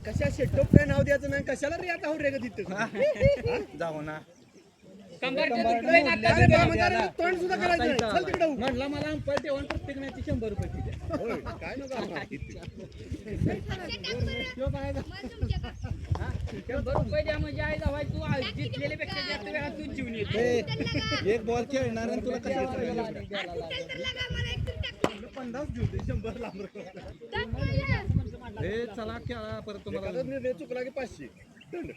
कशा शेटोप काय नाव द्यायचं नाही कशाला रे आता हो रे तिथं जाऊ ना तोंड सुद्धा करायचं चल तिकडे म्हटलं मला प्रत्येक मॅच 100 रुपये काय एक बॉल खेळणार तुला कसं 50 देऊ 100 लांब हे चला खेळा परत तुम्हाला निर्णय चुकला की 500 दंड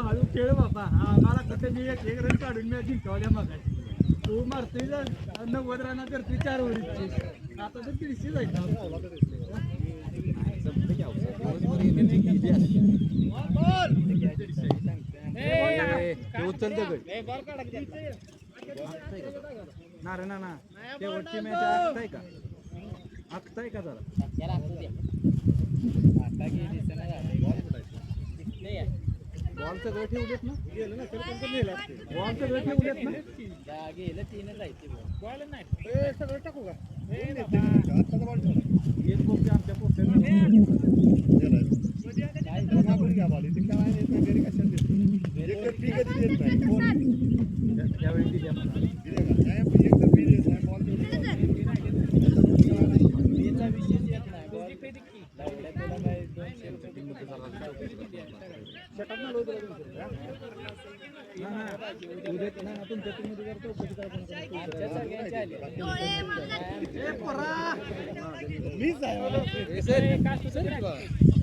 हळू खेळ बाबा आम्हाला कसं मी एक रन काढून मी जिंकवल्या मग तू मारतोय 90 रन करतोय 4 ओव्हरची आता तर 300 जाईल नारे ना शेवटची मॅच आखताय का जरा बॉल सगळं ठेवलेत ना गेलं ना बॉल सगळं ठेवलेत ना गेलं 3 जायचे बॉल नाही सगळं टाकू का एक कोपे आमच्या कोपऱ्यात घ्या बॉल इथे काय नाही घरी कशाला देत नाही त्यावेळी दिल्या मला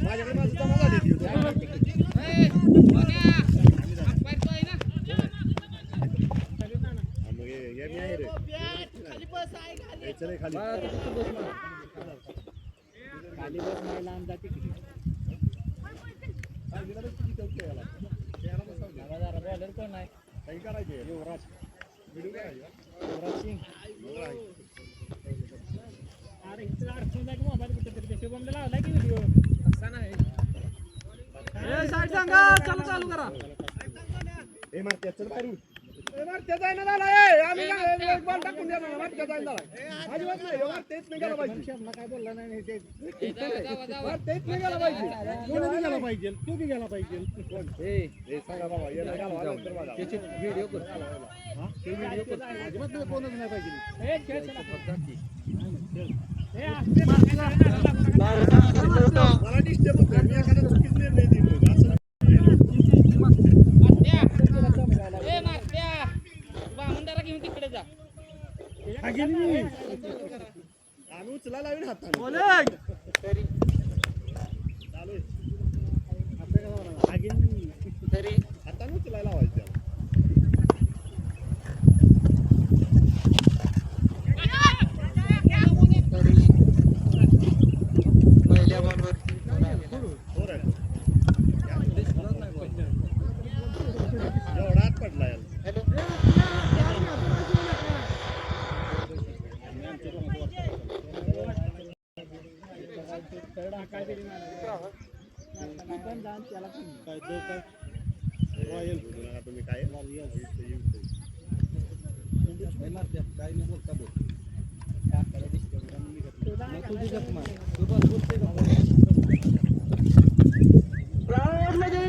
माझ्याकडे माझं जमा झाली खाली बस नाही लांब जाते बॉलर कोण आहे काही करायचे युवराज व्हिडिओ करायचा युवराज सिंग अरे इथला अडचण आहे की मोबाईल कुठे तरी शुभमला लावला की व्हिडिओ असा नाही साईड सांगा चला चालू करा ए मारते चल बाहेर मारते जायना झाला आम्ही बॉल टाकून देणार मारते जायना झाला अजिबात नाही मारतेच नाही गेला पाहिजे शब्द काय बोलला नाही ते मारतेच नाही गेला पाहिजे कोणी गेला पाहिजे तू बी गेला पाहिजे कोण ए सांगा बाबा याला घालवा नंतर बघा त्याची व्हिडिओ कर हां ते व्हिडिओ कर अजिबात नाही कोणच नाही पाहिजे ए खेळ चला मला डिस्टर्ब होतं मी एखादा चुकीच निर्णय दिला असं आम्ही उचला लावीन हाताने हाताने उचलायला लावायचं पहिल्या बॉलवर एवढा आत पडला तुम्ही काय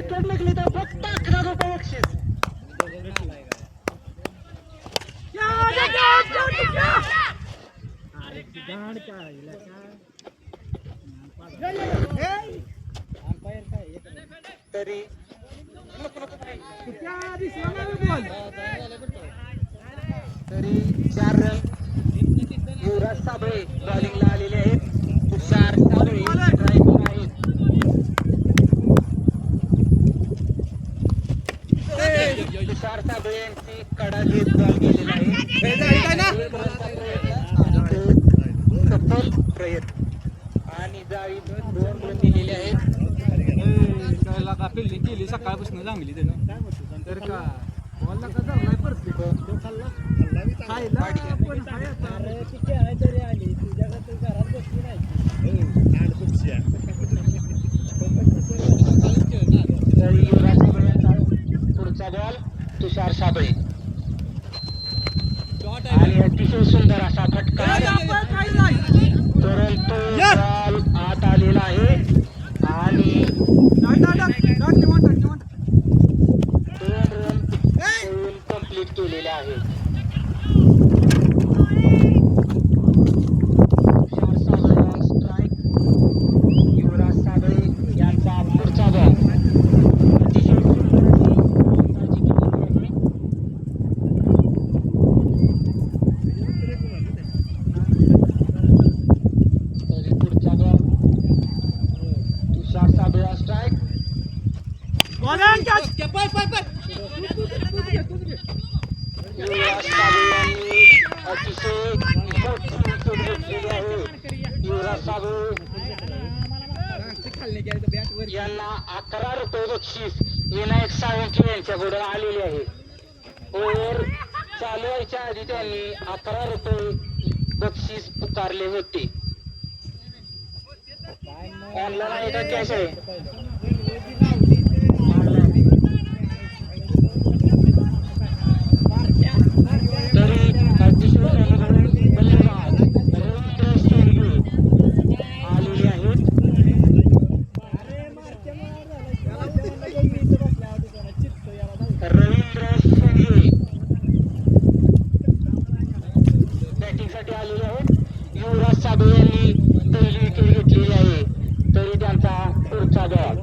करने के लिए तो फक्त 11 रुपये बक्षीस तरी तरी 4 रन युवराज साबळे बॉलिंगला आलेले आहेत तुषार साबळे प्रयत्न आणि जाळी 2 रन दिलेले आहेत. का फिल्डिंग केली सकाळपासून चांगली त्यानं तर का बॉलला का धरलाय परफेक्ट तो खाल्ला खायला पण खाय आता किती आहे तरी आली तुझ्याकडे घरात बसली नाही पुढचा बॉल तुषार साबळे आणि अतिशय सुंदर असा फटका परंतु बॉल आत आलेला आहे आणि 2 रन कंप्लीट केलेले आहेत. तुषार साबळे ऑन स्ट्राईक. युवराज साबळे यांचा पुढचा बॉल अतिशय सुंदर अशी केलेली आहे. तरी पुढचा ball Tushar Sable on strike. Yuvraj Sable यांनी अतिशय मोठी विकेट घेतलेली आहे. युवराज साबळे यांना 11 रुपये बक्षीस विनायक साळुंखे यांच्याकडून आलेले आहे. ओव्हर चालू व्हायच्या आधी त्यांनी 11 रुपये बक्षीस पुकारले होते. ऑनलाईन आहे का कॅश आहे? बॅटिंगसाठी आलेले आहेत. युवराज साबळे यांनी पहिली विकेट घेतलेली आहे. तरी त्यांचा पुढचा बॉल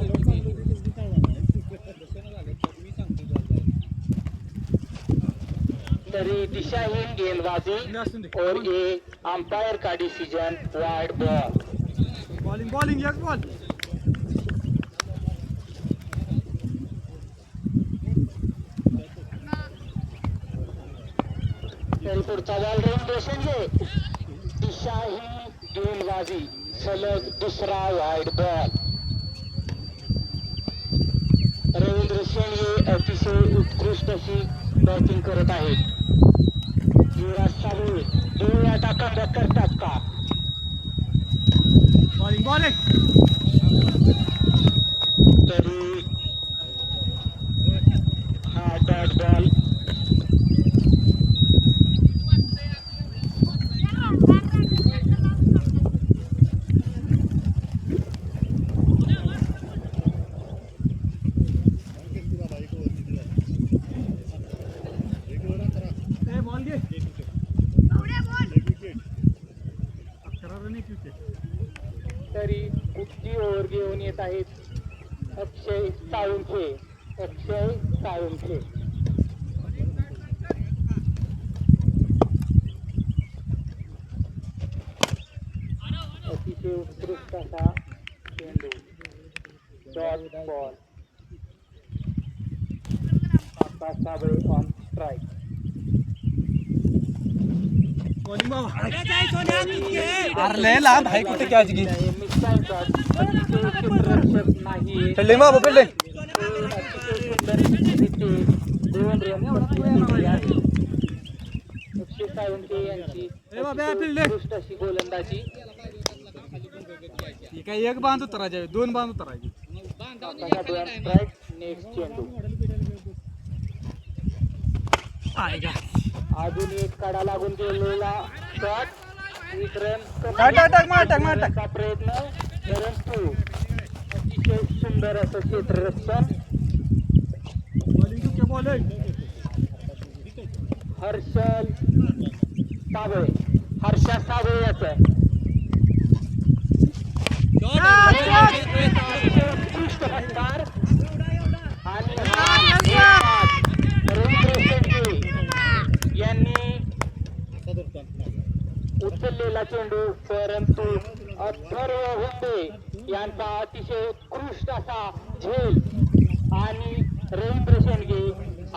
तरी दिशाहीन गेंदबाजी और ये अंपायर का डिसीजन वाइड बॉल. बॉलिंग एक बॉल तरी पुढचा बॉल रवींद्र शेंडगे. दिशाहीन गेंदबाजी सलग दुसरा वाईड बॉल. रवींद्र शेंडगे अतिशय उत्कृष्ट अशी बॅटिंग करत आहेत. युवराज साबळे डोळ्याचा कमबॅक करतात का? बॉलिंग तरी हा डॉट बॉल. तरी कुठची ओव्हर घेऊन येत आहेत अक्षय साळुंखे. अतिशय उत्कृष्ट असा चेंडू dot ball. Akash Sable on strike. लांब आहे कुठे कॅच घे नाही खेळले बाबा खेळले. साळुंखे यांची उत्कृष्ट अशी गोलंदाजी. काय एक बांध उतरायचे 2 बांध उतरायचे. नेक्स्ट चेंडू अजून एक कडा लागून गेलेला शॉट. विक्रम प्रयत्न परंतु अतिशय सुंदर असं क्षेत्ररक्षण. हर्षा साबळे याचं उत्कृष्ट फटकार आणि रवींद्र शेंडगे यांनी उचललेला चेंडू परंतु अथर्व हुंडे यांचा अतिशय उत्कृष्ट असा झेल आणि रवींद्र शेंडगे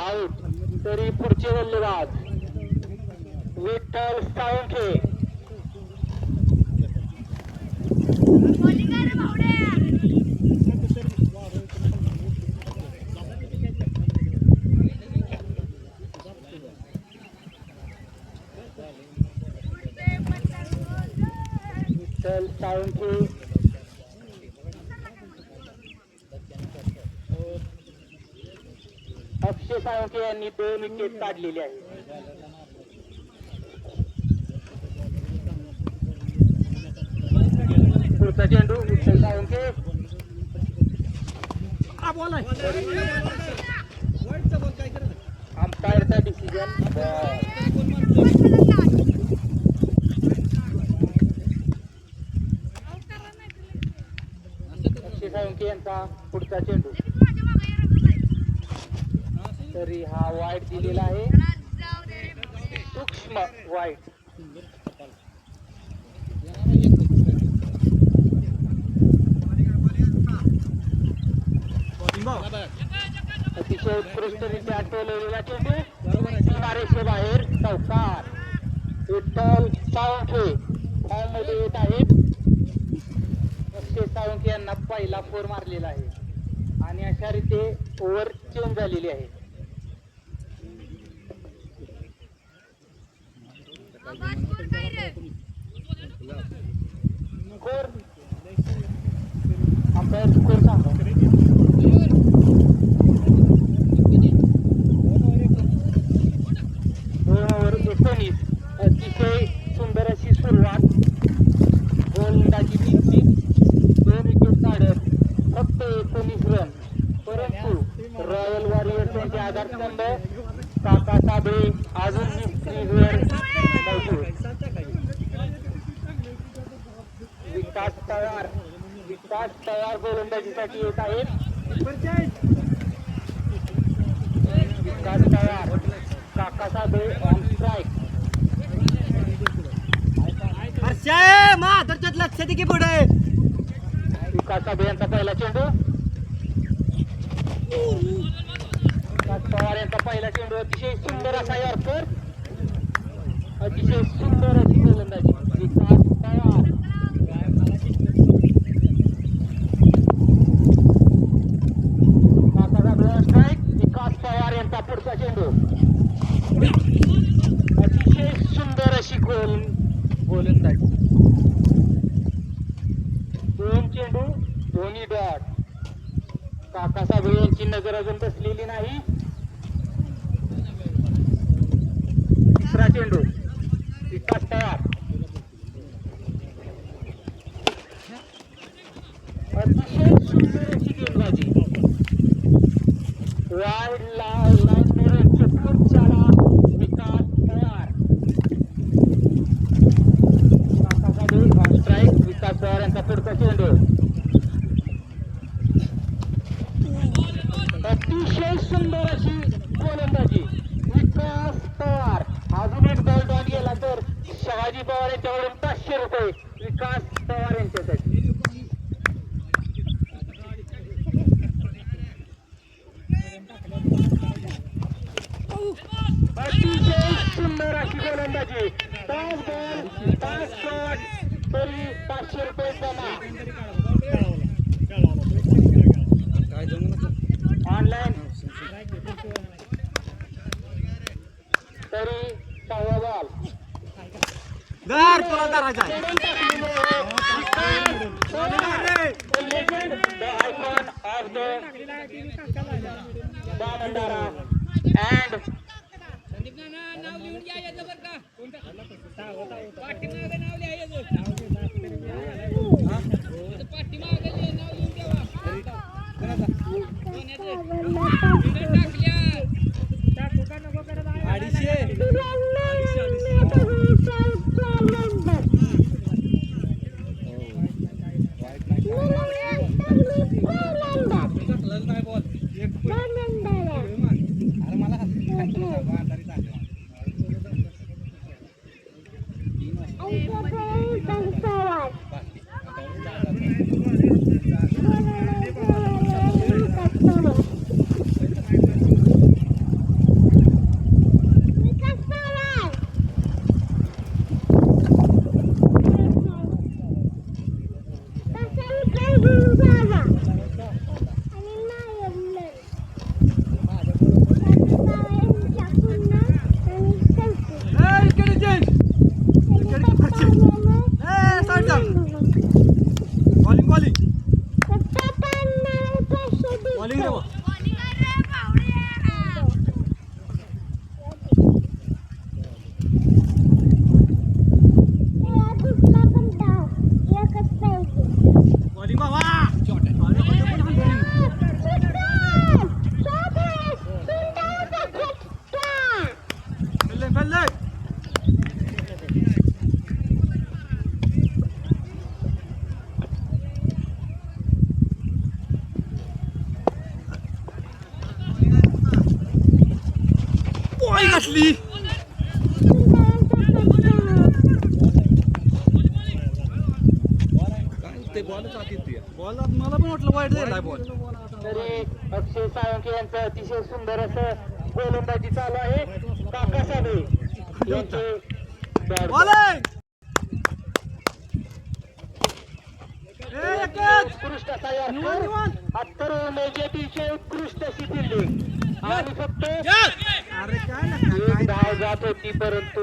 आउट. तरी पुढचे बल्लेबाज विठ्ठल साळुंखे. विठ्ठल साळुंखे अक्षय साळुंखे यांनी 2 विकेट काढलेले आहे. पुढचा चेंडू विठ्ठल साळुंखे अंपायरचा डिसिजन अक्षय साळुंखे यांचा पुढचा चेंडू तरी हा वाईट दिलेला आहे. सूक्ष्म वाईट. अतिशय उत्कृष्टरित्या टोलवलेला चेंडू बाहेर चौकार. विठ्ठल साळुंखे फॉर्ममध्ये येत आहेत. अक्षय साळुंखे यांना पहिला 4 मारलेला आहे आणि अशा रीते ओव्हर चेंज झालेली आहे. स्कोर अंपायर स्कोर सांगा. 19. अतिशय सुंदर अशी सुरुवात. गोलंदाजी निश्चित 2 विकेट काढत फक्त 19 रन. परंतु रॉयल वॉरियर्स यांचे आधारस्तंभ काका साबळे अजून क्रीजवर मौजूद. विकास तयार गोलंदाजीसाठी येत आहेत. विकास तयार काका साबळे ऑन स्ट्राईक. लक्ष दे की पुढे. विकास साबळे यांचा पहिला चेंडू. विकास पवार यांचा पहिला चेंडू. अतिशय सुंदर असा यॉर्कर. अतिशय सुंदर अशी गोलंदाजी विकास पवार. विकास पवार यांचा पुढचा चेंडू. अतिशय सुंदर अशी गोलंदाजी. 2 चेंडू 2 डॉट. काका साबळे यांची नजर अजून बसलेली नाही. तिसरा चेंडू विकास तयार. अतिशय सुंदर अशी गेंदबाजी. वाईड खूप सारा विकास तयार. काका साबळे ऑन स्ट्राईक. विकास पवार यांचा पुढचा चेंडू. अतिशय सुंदर अशी गोलंदाजी विकास पवार. अजून एक बॉल डॉन गेला तर शहाजी पवार यांच्याकडून 500 रुपये विकास पवार यांच्यासाठी. अतिशय सुंदर अशी गोलंदाजी. 5 बॉल 5 शॉट तरी 500 रुपये जमा. ऑनलाईन तरी 6वा बॉल. तुला करायचा legend, the icon of the Damandara and घातली बॉल मला पण वाटलं वाईट झाला बॉल. तरी अक्षय साळुंखे यांचं अतिशय सुंदर असं गोलंदाजी चालू आहे. काका साबळे यांचे उत्कृष्ट असा मेजेटीचे उत्कृष्ट अशी फिल्डिंग आणि फक्त एक धाव जात होती परंतु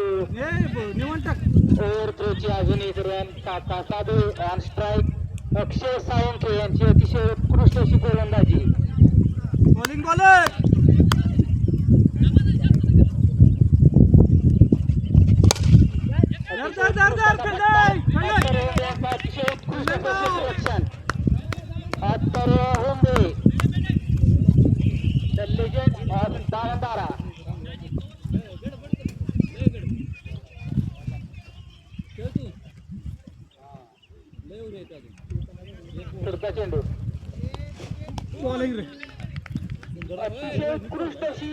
ओव्हर थ्रोची अजून एक रन. काका साबळे ऑन स्ट्राईक. अक्षय साळुंखे यांची अतिशय उत्कृष्ट अशी गोलंदाजी. बॉलिंग बॉलर अतिशय उत्कृष्ट क्षेत्ररक्षण. अत्तरे होंबे द लेजंड ऑफ दावणदारा. पुढचा चेंडू अतिशय उत्कृष्ट अशी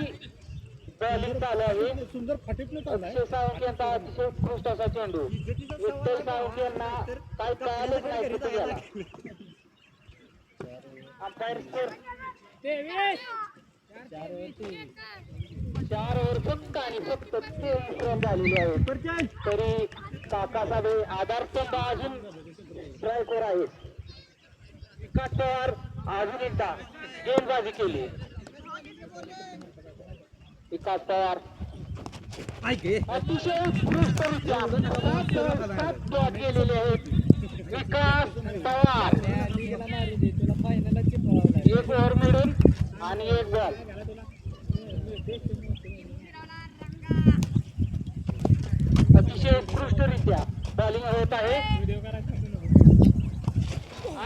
बॉलिंग चालू आहे. सुंदर फाटीतलं अक्षय साळुंखे यांचा अतिशय उत्कृष्ट असा चेंडू. विठ्ठल साळुंखे यांना काय कळालंच नाही कुठे गेला. अंपायर स्कोर 4 ओव्हर फक्त आणि फक्त 23 रन झालेले आहेत. तरी काका साबळे आधारस्तंभ अजून स्ट्राईकवर आहेत. विकास पवार अजून एकदा गेंदबाजी केली. विकास पवार अतिशय उत्कृष्टरित्या 7 बॉल गेलेले आहेत. विकास पवार 1 ओव्हर मिळून आणि 1 बॉल. अतिशय उत्कृष्टरित्या बॉलिंग होत आहे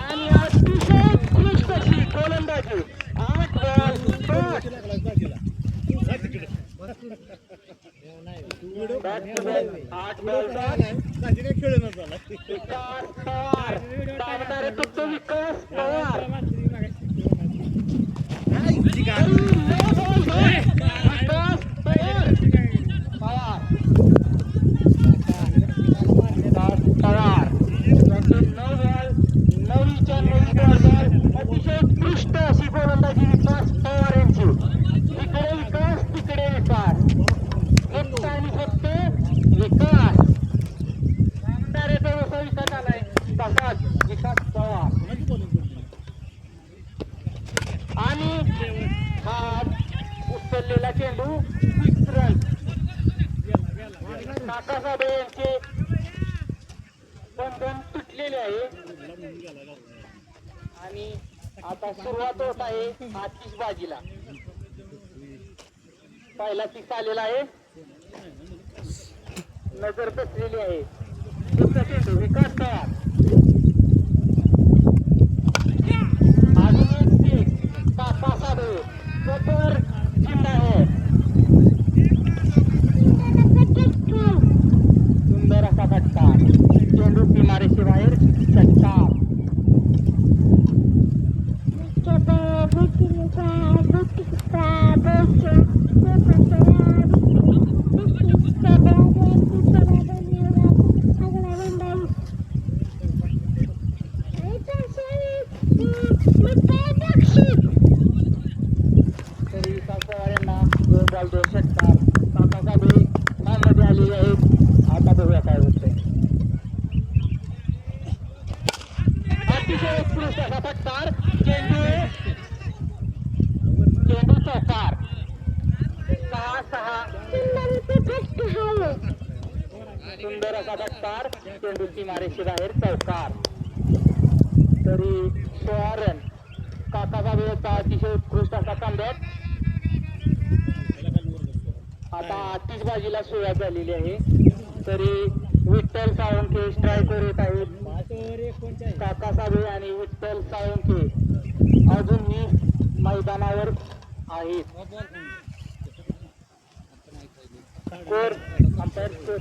आणि अतिशय उत्कृष्ट अशी गोलंदाजी. 8 बॉल 8 बॉल विकास पवार. दावणारे फक्त विकास पवार. अतिशय उत्कृष्ट अशी गोलंदाजी विकास पवार यांची. इकडे विकास तिकडे विकास. फक्त आणि फक्त विकास. जसा विकास आलाय तसाच विकास पवार. आणि हा उचललेला चेंडू 6 रन. काका साबळे यांचे बंधन तुटलेले आहे आणि आता सुरुवात होत आहे आतिषबाजीला. पहिला 6 आलेला आहे. नजर बसलेली आहे. चेंडू विकास पवार. अजून एक काका साबळे सफर चिन्ह आहे. सुंदर असा फटका. चेंडू सीमारेषे बाहेर षटकार. तरी विकास पवार यांना 2 बॉल 2 षटकार. काका साबळे मध्ये आलेले आहेत. आता बघूया काय होतंय. अतिशय अतिशय उत्कृष्ट असा फटकार. चेंडू चौकार. 6-6. सुंदर असा फटकार. चेंडू सीमारेषेबाहेर चौकार. तरी 16 रन. काका वेळेचा अतिशय उत्कृष्ट असा कमबॅक. आता 38 बाजीला सुरुवात झालेली आहे. तरी विठ्ठल साळुंखे स्ट्रायकर येत आहेत. काका साबळे आणि विठ्ठल साळुंखे अजूनही मैदानावर आहेत. Score umpire score.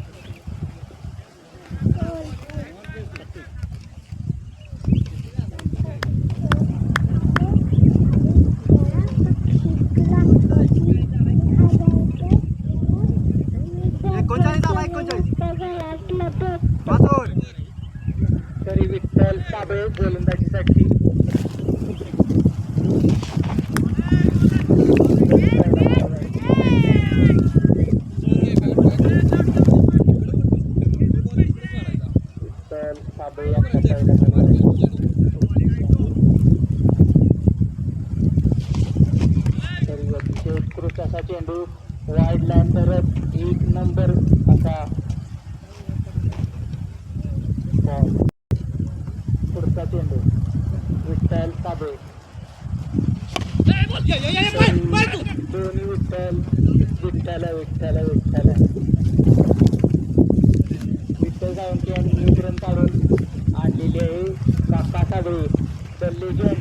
तरी विठ्ठल साबळे गोलंदाजीसाठी. विठ्ठल साबळे यांचा तरी अतिशय उत्कृष्ट असा चेंडू वाईड लाईन करत 1 नंबर असा पुढचा चेंडू. विठ्ठल साबळे. दोन्ही विठ्ठल विठ्ठल विठ्ठल विठ्ठल. विठ्ठल साळुंखे यांनी 1 रन काढून आणलेली आहे. काका साबळे द लेजंड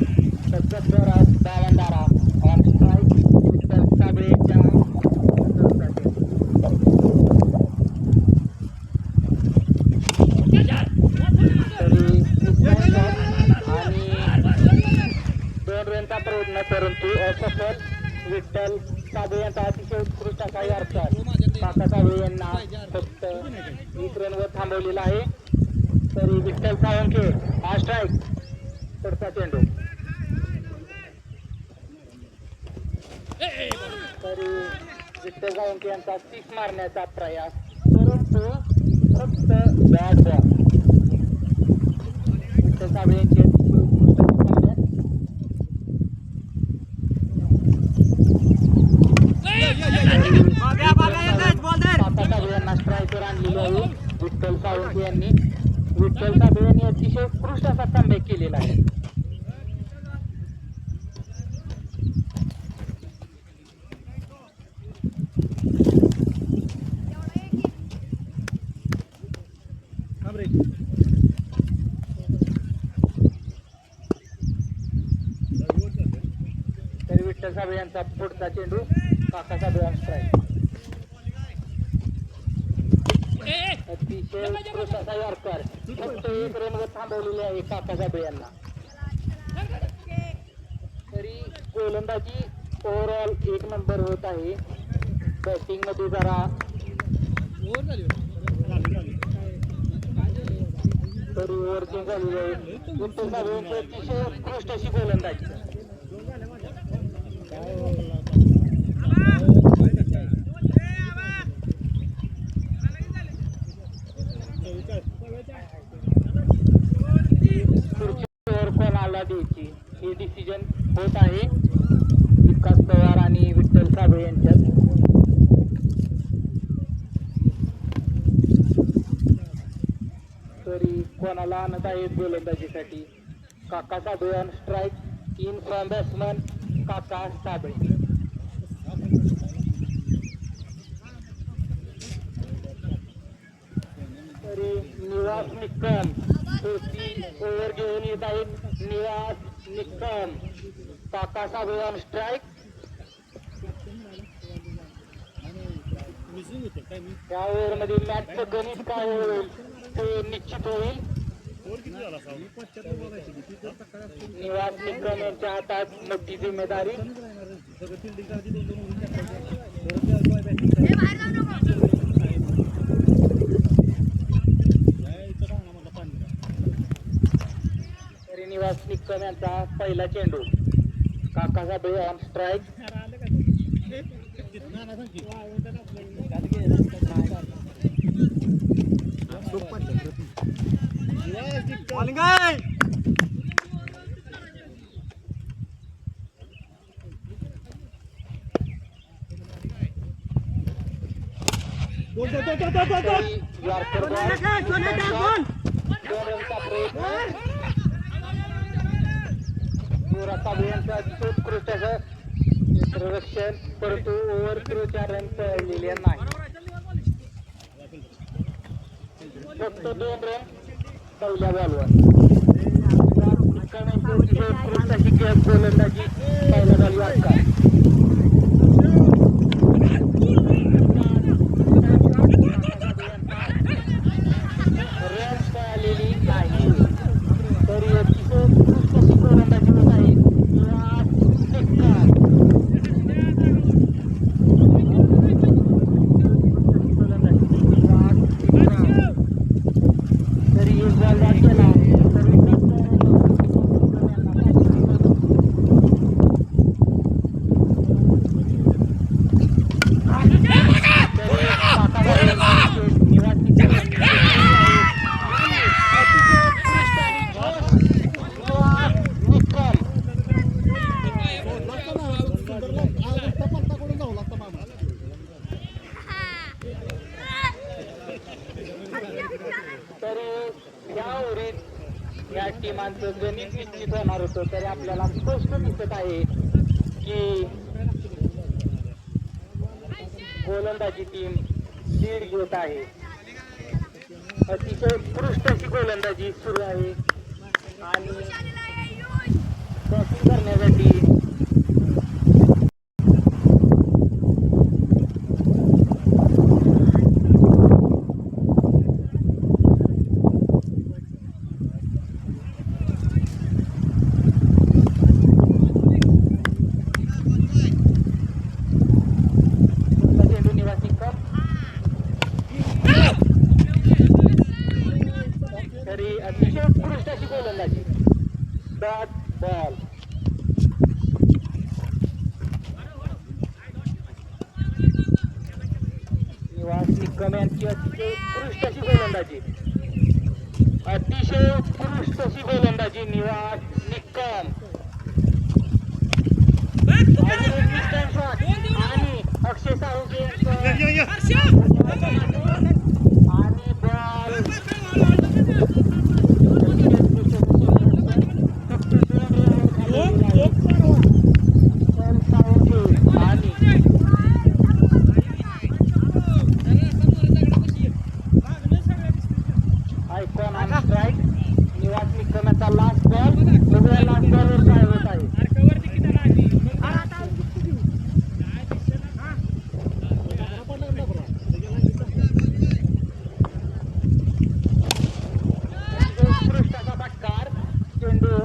सत्तर दावणदारा ऑन स्ट्राईक. विठ्ठल साबळेच्या प्रयत्न परंतु असफल. विठ्ठल साबळे यांचा अतिशय उत्कृष्ट असा यार्कर. काका साबळे यांना फक्त 1 रनवर थांबवलेला आहे. तरी विठ्ठल साळुंखे हा स्ट्राईक. पुढचा चेंडू. तरी विठ्ठल साळुंखे यांचा 6 मारण्याचा प्रयास परंतु फक्त बॅट बॉल. विठ्ठल साबळे यांचे स्ट्रायकर आणलेली आहे. विठ्ठल साळुंखे यांनी. विठ्ठल साबळे यांनी अतिशय उत्कृष्ट असा कमबॅक केलेला आहे. तरी विठ्ठल साबळे यांचा पुढचा चेंडू. काका साबळे ऑन स्ट्राईक. अतिशय उत्कृष्ट असा यार्कर. फक्त 1 रनवर थांबवलेले आहे काका साबळे यांना. तरी गोलंदाजी ओव्हरऑल 1 नंबर होत आहे. बॅटिंग मध्ये जरा तरी ओव्हरचेंज झालेली आहे. विठ्ठल साबळे यांची अतिशय उत्कृष्ट अशी गोलंदाजी. कोणाला द्यायची हे डिसिजन होत आहे विकास पवार आणि विठ्ठल साबळे यांच्यात. तरी कोणाला आणत आहेत गोलंदाजीसाठी. काका Sable on strike. In from batsman काका साबळे. तरी निवास निक्कम ओव्हर घेऊन येत आहेत. निवास निक्कम. काका साबळे ऑन स्ट्राईक. या ओव्हर मध्ये मॅचचं गणित काय होईल ते निश्चित होईल. निवास निक्कम यांच्या हातात मोठी जिम्मेदारी. निवास निक्कम यांचा पहिला चेंडू. काका Sable on strike. Yorker ball. 2 रनचा प्रयत्न. युवराज साबळे यांचं अतिशय उत्कृष्ट असं क्षेत्ररक्षण, परंतु ओव्हर थ्रोच्या रन पळलेल्या नाही. फक्त 2 रन पहिल्या बॉलवर. उत्कृष्ट अशी गोलंदाजी पहिल्या बॉलवर का रन पळालेली नाही. तरी अतिशय उत्कृष्ट अशी गोलंदाजी होत आहे. तरी एक बॉल बाद केला. तरी या ओव्हरीत या टीमांचं गणित निश्चित होणार होतं. तरी आपल्याला स्पष्ट दिसत आहे की गोलंदाजी टीम लीड घेत आहे. अतिशय उत्कृष्ट अशी गोलंदाजी सुरू आहे आणि बॅटिंग करण्यासाठी अतिशय उत्कृष्ट अशी गोलंदाजी. Dot ball. निवास निकम यांची अतिशय उत्कृष्ट अशी गोलंदाजी. अतिशय उत्कृष्ट अशी गोलंदाजी निवास निकम. आणि अक्षय साळुंखे आणि बॉल. Icon on strike. निवास निकमचा लास्ट बॉल. बघूया लास्ट बॉलवर काय होत आहे. उत्कृष्ट असा फटकार. चेंडू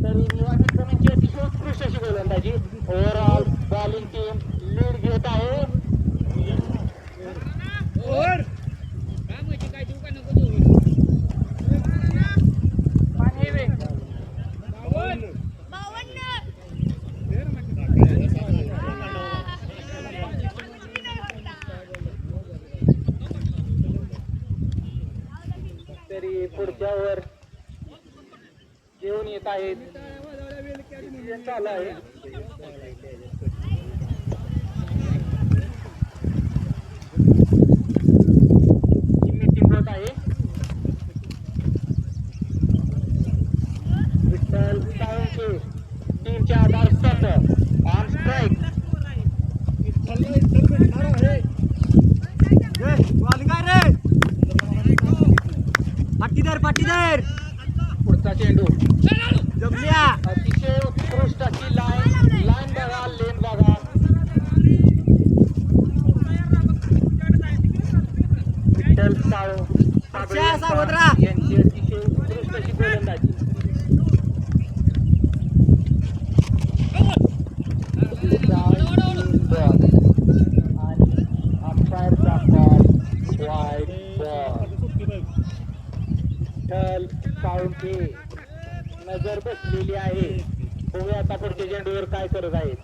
तरी निवास निकमची अतिशय उत्कृष्ट अशी गोलंदाजी. ओव्हरऑल बॉलिंग टीम लीड घेत आहे. तरी पुढच्या वर घेऊन येत आहेत. चालू आहे. मीटिंग होत आहे. विठ्ठल साळुंखे टीमचे आधारस्तंभ ऑन स्ट्राइक. पाटीदार पुढचा चेंडू जमल्या. अतिशय उत्कृष्ट अशी लाईन बघा, लेन बघा. विठ्ठल साळुंखे यांची अतिशय उत्कृष्ट अशी गोलंदाजी. आणि अंपायरचा ball wide ball. Vitthal Salunkhe नजर बसलेली आहे. बघूया आता पुढच्या चेंडूवर काय करत आहेत.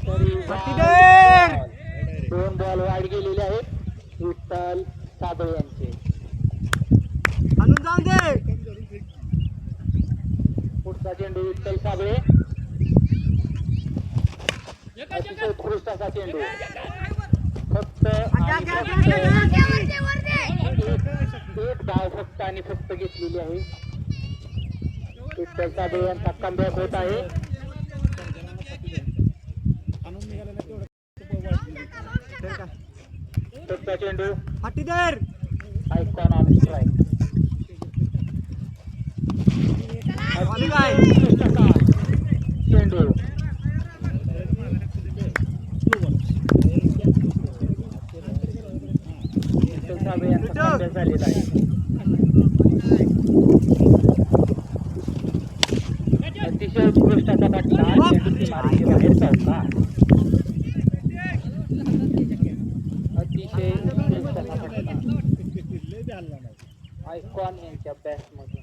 तरी 2 बॉल वाईड गेलेले आहेत विठ्ठल साबळे यांचे. पुढचा पुढचा चेंडू विठ्ठल साबळे. अतिशय उत्कृष्ट असा चेंडू. फक्त एक धाव फक्त आणि फक्त घेतलेली आहे. विठ्ठल साबळे यांचा कमबॅक होत आहे. पुढचा चेंडू आयकॉन ऑन स्ट्राईक. चेंडू झालेला आहे. अतिशय उत्कृष्ट असा फटका. चेंडूची मार्गी बाहेर चौका. अतिशय उत्कृष्ट असा फटका आयकॉन यांच्या बॅट्समधून.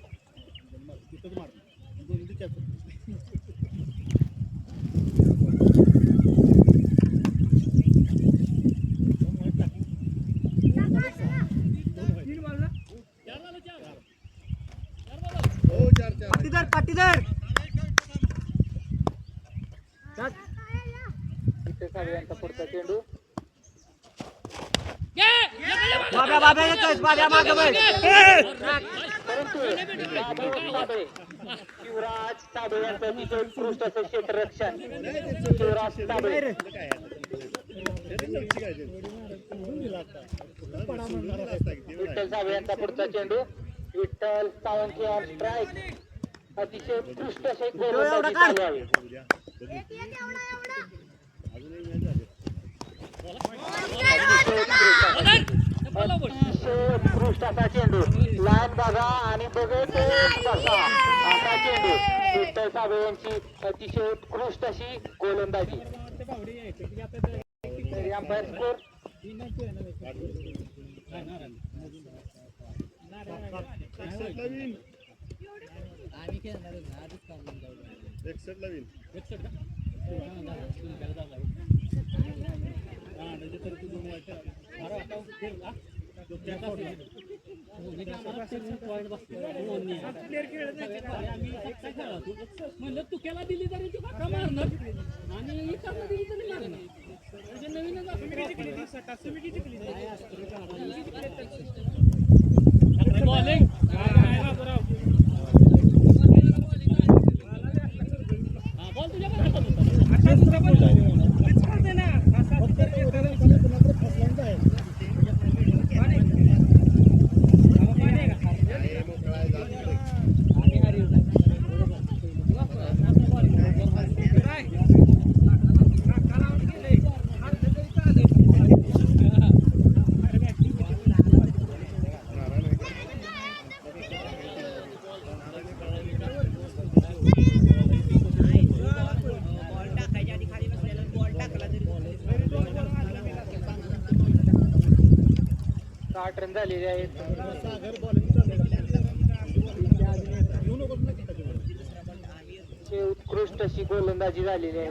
यांचा पुढचा चेंडू शिवराज साबळे यांचं अतिशय उत्कृष्ट असं क्षेत्ररक्षण. शिवराज साबळे विठ्ठल साबळे यांचा पुढचा चेंडू. Vitthal Sawant on strike. अतिशय उत्कृष्ट असे गोलंदाजी चालू आहे. उत्कृष्ट असा चेंडू. लाईन बघा आणि बघत असा चेंडू. विठ्ठल साबळे यांची अतिशय उत्कृष्ट अशी गोलंदाजी. अंपायर स्कोर म्हणलं तू केला दिली तरी तू का मारणार आणि इकडनं दिली तरी मारणार. नवीनच बॉलिंग बॉल तुझ्याकडे रन झालेले आहेत. उत्कृष्ट अशी गोलंदाजी झालेली आहे.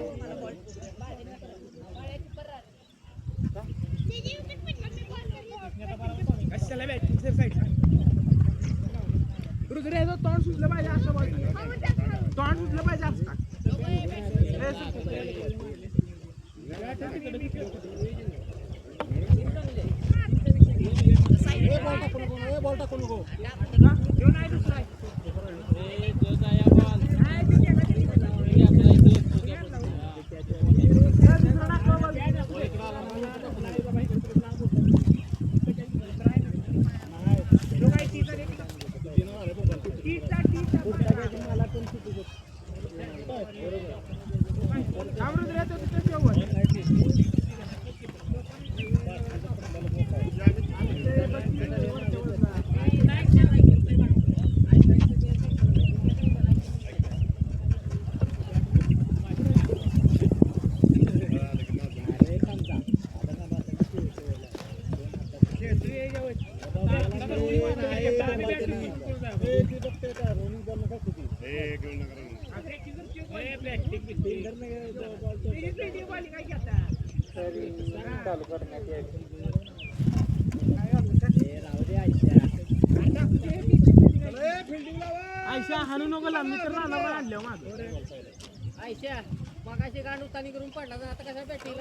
तोंड सुचलं पाहिजे असं तोंड सुचलं पाहिजे असं बॉल टाकू नको. चालू करण्यात यावी. आयशा हाणू नको ला मित्र राहणार आणल्या माझं आयशा मगाशी गांड उतानी करून पडला तर आता कसा बॅटिंग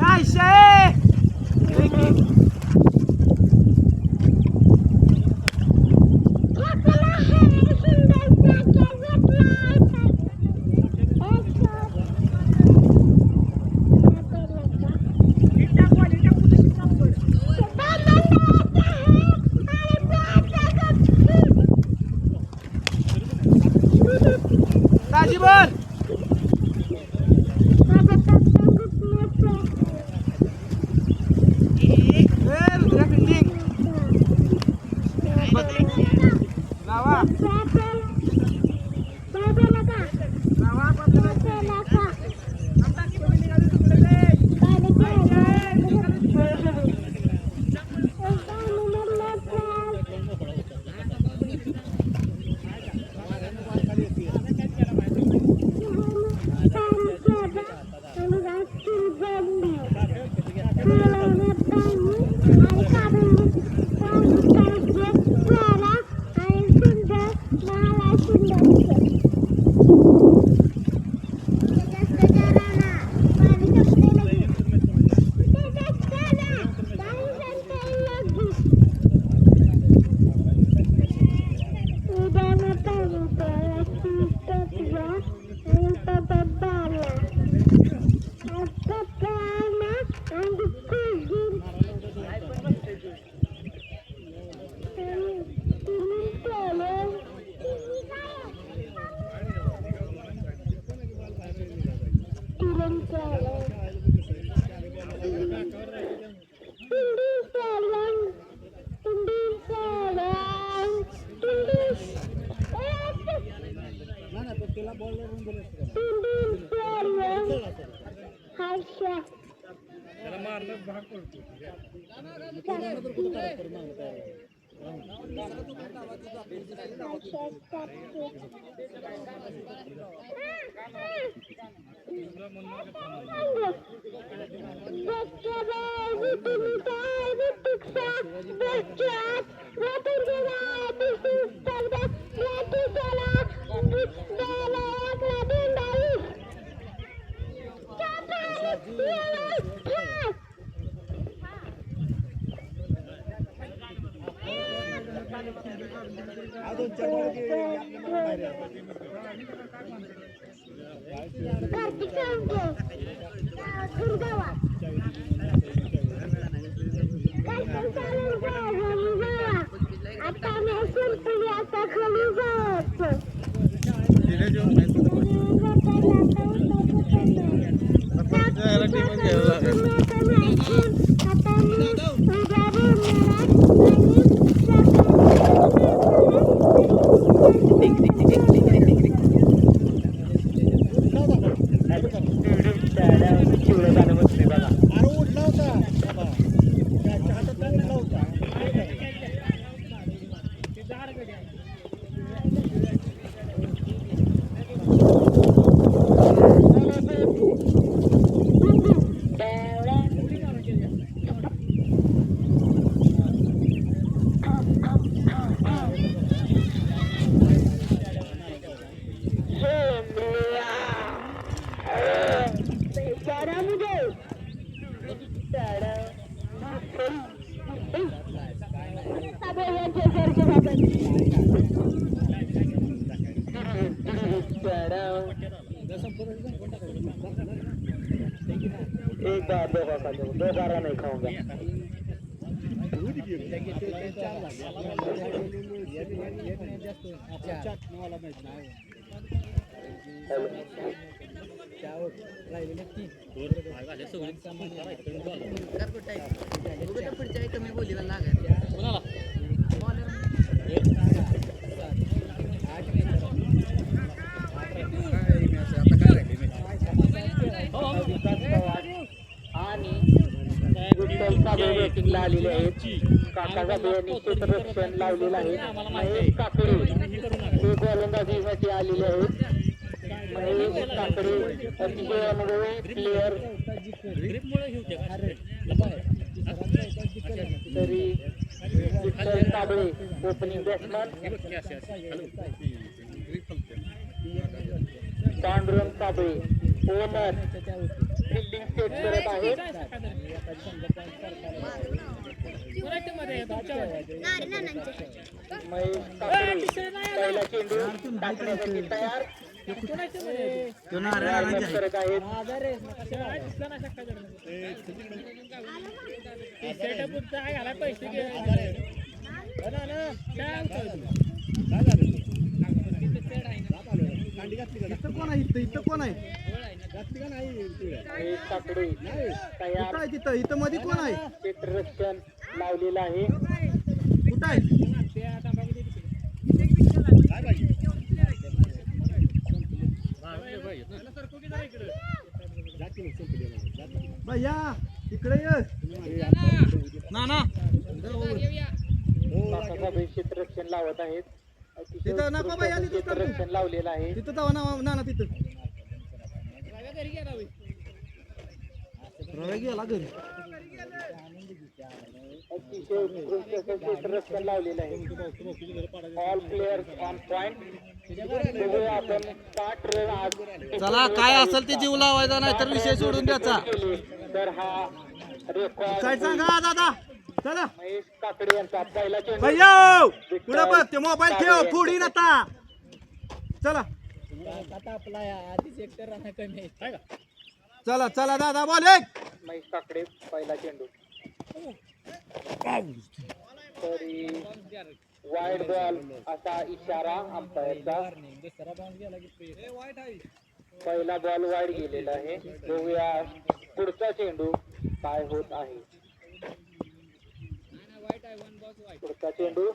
आयशा राजीवर आलेले आहेत. काकाचा निश्चित रक्षण लावलेलं आहे. महेश काकडे हे गोलंदाजीसाठी आलेले आहेत. महेश काकडे अतिशय अनुभवी प्लेयर तरी Vitthal Sable opening batsman, Pandurang Sable owner fielding set करत आहेत. महेश काकडे पहिला चेंडू टाकण्यासाठी तयार करत आहेत. इथं कोण आहे? इथं कोण आहे? महेश काकडे तयार. काय तिथं? इथं मध्ये कोण आहे? क्षेत्ररक्षण लावलेलं आहे. कुठं आहे? भैया इकडे ये. ना काकासाहेब क्षेत्ररक्षण लावत आहेत. तिथं नको भैया, तिथं क्षेत्ररक्षण लावलेलं आहे. तिथं जाऊ ना तिथं रवी गेला घरी. अतिशय उत्कृष्ट असं क्षेत्ररक्षण लावलेलं आहे. All players on point. बघूया आपण 60 रन आज चला काय असेल ते जीव लावायचा नाही तर विषय सोडून द्यायचा. केले तर हा रेकॉर्ड काय सांगा दादा. चला महेश काकडे यांचा पहिला चेंडू. भैया पुढे बघ ते मोबाईल ठेव पुढी नता. चला चला चला दादा बोल एक. महेश काकडे पहिला चेंडू. तरी वाईड बॉल असा इशारा अंपायरचा. पहिला बॉल वाईड गेलेला आहे. बघूया पुढचा चेंडू काय होत आहे. पुढचा चेंडू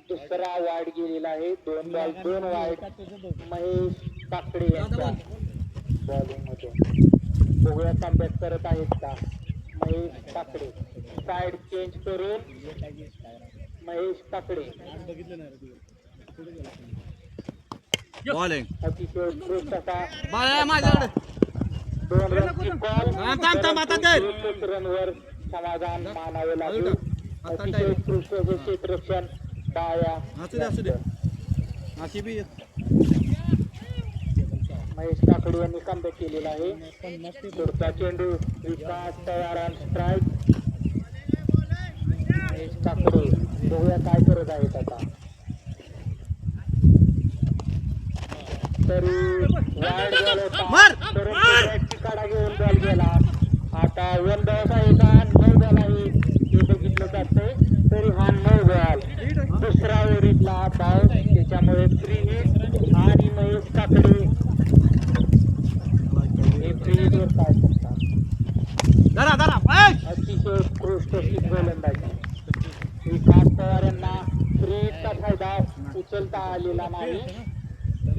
दुसरा वाईड गेलेला आहे. 2 बॉल 2 वाईड महेश काकडे यांच्या बॉलिंग मध्ये. बघूया कमबॅक करत आहेत का महेश काकडे. साइड चेंज करून महेश काकडे बॉलिंग अतिशय उत्कृष्ट असा माझ्याकडे 2 रनची बॉल. थांब आता दे. 23 रनवर समाधान मानावे लागेल. अतिशय उत्कृष्ट असे क्षेत्ररक्षण बाया. असू दे अशी बी महेश काकडे यांनी कमबॅक केलेला आहे. पुढचा चेंडू विकास तयार स्ट्राईक. महेश काकडे बघूया काय करत आहेत आता. तरी वाईड बॉल होता परंतु बॅटची काढा घेऊन बॉल गेला. आता 1 बॉल आहे का 9 बॉल आहे हे बघितलं जातंय. तरी हा 9 बॉल दुसरा ओव्हरीतला बाउन्स त्याच्यामुळे 3 हिट आणि महेश काकडे हे 3 हिटवर काय करतात. अतिशय उत्कृष्ट अशी गोलंदाजी. विकास पवार यांना 3 हिटचा फायदा उचलता आलेला नाही.